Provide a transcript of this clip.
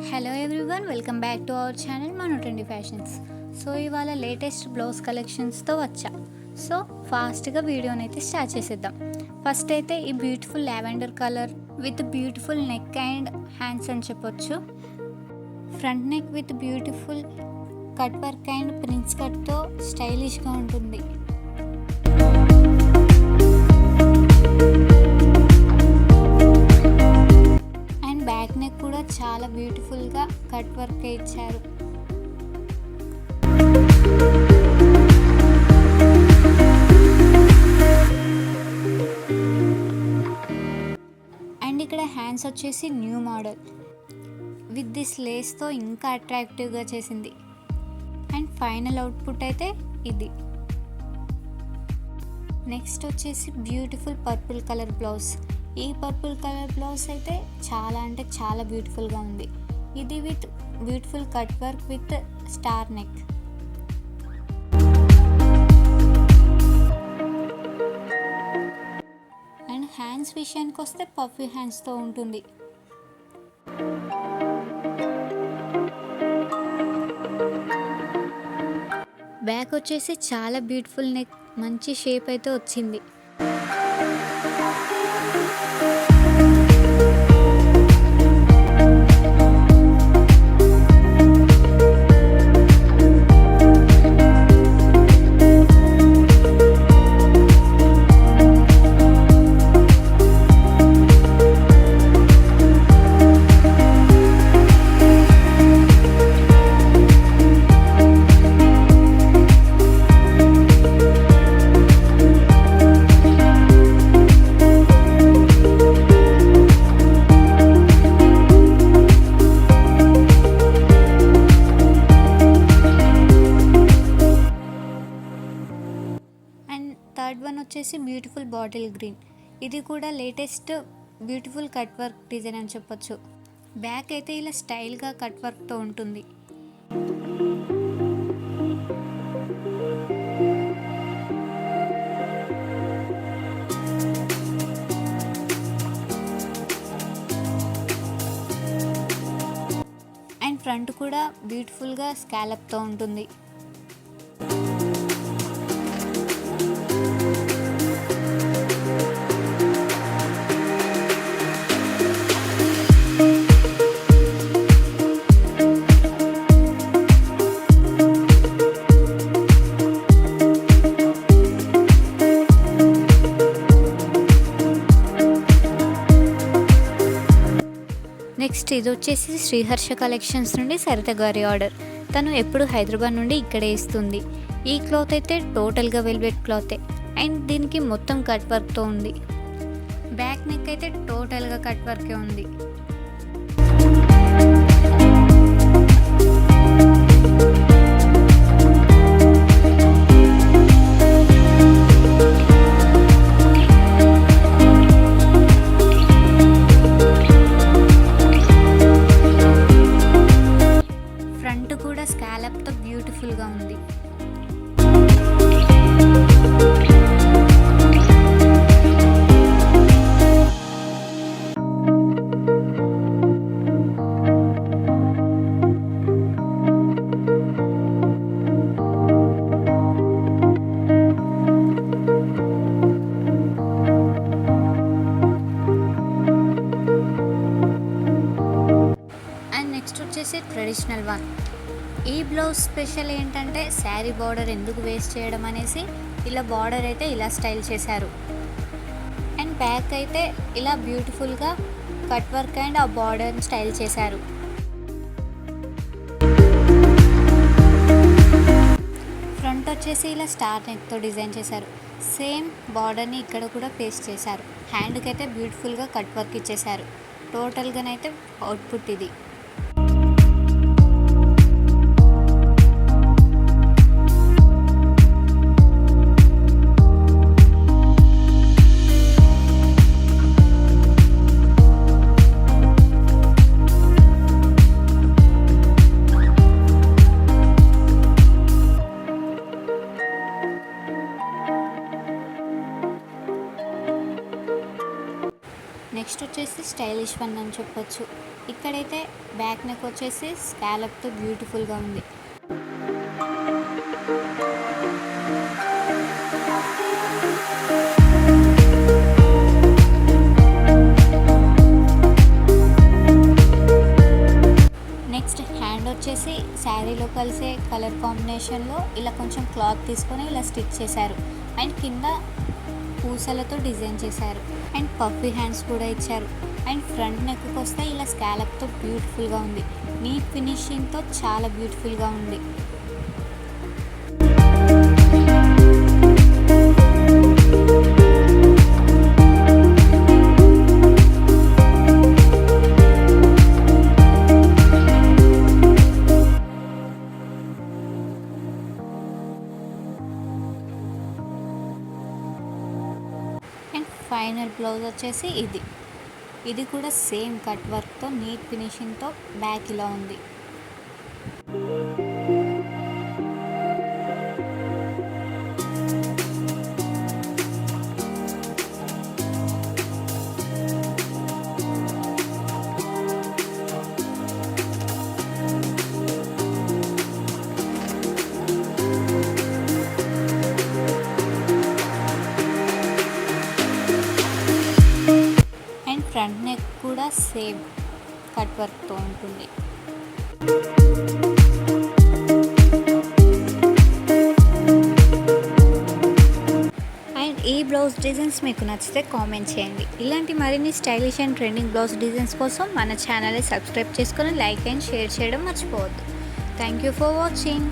Hello everyone, welcome back to our channel మన trendy fashions. So ఇవాళ latest blouse కలెక్షన్స్తో వచ్చా. So ఫాస్ట్గా వీడియోని అయితే స్టార్ట్ చేసేద్దాం. ఫస్ట్ అయితే ఈ beautiful lavender colour with beautiful neck and hands అని చెప్పొచ్చు. Front neck with beautiful cut work and prince కట్తో స్టైలిష్గా ఉంటుంది. బ్యాక్ నెక్ కూడా చాలా బ్యూటిఫుల్గా కట్ వర్క్ ఇచ్చారు. అండ్ ఇక్కడ హ్యాండ్స్ వచ్చేసి న్యూ మోడల్ విత్ దిస్ లేస్తో ఇంకా అట్రాక్టివ్గా చేసింది. అండ్ ఫైనల్ అవుట్పుట్ అయితే ఇది. నెక్స్ట్ వచ్చేసి బ్యూటిఫుల్ పర్పుల్ కలర్ బ్లౌజ్. ఈ పర్పుల్ కలర్ బ్లౌజ్ అయితే చాలా అంటే చాలా బ్యూటిఫుల్గా ఉంది. ఇది with beautiful cut work with star neck. And hands విషయానికి వస్తే పఫీ హ్యాండ్స్తో ఉంటుంది. బ్యాక్ వచ్చేసి చాలా బ్యూటిఫుల్ నెక్, మంచి షేప్ అయితే వచ్చింది. థర్డ్ వన్ వచ్చేసి బ్యూటిఫుల్ బాటిల్ గ్రీన్. ఇది కూడా latest beautiful cut work design అని చెప్పొచ్చు. బ్యాక్ అయితే ఇలా స్టైల్గా కట్ వర్క్తో ఉంటుంది. అండ్ ఫ్రంట్ కూడా బ్యూటిఫుల్గా స్కాలప్తో ఉంటుంది. నెక్స్ట్ ఇది వచ్చేసి శ్రీహర్ష కలెక్షన్స్ నుండి సరిత గారి ఆర్డర్. తను ఎప్పుడు హైదరాబాద్ నుండి ఇక్కడే ఇస్తుంది. ఈ క్లాత్ అయితే టోటల్గా వెల్వెట్ క్లాతే అండ్ దీనికి మొత్తం కట్ వర్క్తో ఉంది. బ్యాక్ నెక్ అయితే టోటల్గా కట్ వర్కే ఉంది. స్కాలప్తో బ్యూటిఫుల్గా ఉంది. అండ్ నెక్స్ట్ వచ్చేసి ట్రెడిషనల్ వన్. ఈ బ్లౌజ్ స్పెషల్ ఏంటంటే శారీ బార్డర్ ఎందుకు వేస్ట్ చేయడం అనేసి ఇలా బార్డర్ అయితే ఇలా స్టైల్ చేశారు. అండ్ బ్యాక్ అయితే ఇలా బ్యూటిఫుల్గా కట్ వర్క్ అండ్ ఆ బార్డర్ స్టైల్ చేశారు. ఫ్రంట్ వచ్చేసి ఇలా స్టార్ నెక్తో డిజైన్ చేశారు. సేమ్ బార్డర్ని ఇక్కడ కూడా పేస్ట్ చేశారు. హ్యాండ్కి అయితే బ్యూటిఫుల్గా కట్ వర్క్ ఇచ్చేశారు. టోటల్గానైతే అవుట్పుట్ ఇది. నెక్స్ట్ వచ్చేసి స్టైలిష్ వన్ అని చెప్పొచ్చు. ఇక్కడైతే బ్యాక్ నెక్ వచ్చేసి స్కాలప్తో బ్యూటిఫుల్గా ఉంది. నెక్స్ట్ హ్యాండ్ వచ్చేసి శారీలో కలిసే కలర్ కాంబినేషన్లో ఇలా కొంచెం క్లాత్ తీసుకొని ఇలా స్టిచ్ చేశారు. అండ్ కింద పూసలతో డిజైన్ చేశారు. అండ్ పఫీ హ్యాండ్స్ కూడా ఇచ్చారు. అండ్ ఫ్రంట్ నెక్కి వస్తే ఇలా స్కాలప్తో బ్యూటిఫుల్గా ఉంది. నీట్ ఫినిషింగ్తో చాలా బ్యూటిఫుల్గా ఉంది. అండ్ ఫైనల్ బ్లౌజ్ వచ్చేసి ఇది కూడా సేమ్ కట్ వర్క్తో నీట్ ఫినిషింగ్తో బ్యాక్ ఇలా ఉంది. ఫ్రంట్ నెక్ కూడా సేమ్ కట్ వర్క్తో ఉంటుంది. అండ్ ఈ బ్లౌజ్ డిజైన్స్ మీకు నచ్చితే కామెంట్ చేయండి. ఇలాంటి మరిన్ని stylish and trending blouse designs కోసం మన ఛానల్ని సబ్స్క్రైబ్ చేసుకొని లైక్ అండ్ షేర్ చేయడం మర్చిపోవద్దు. Thank you for watching.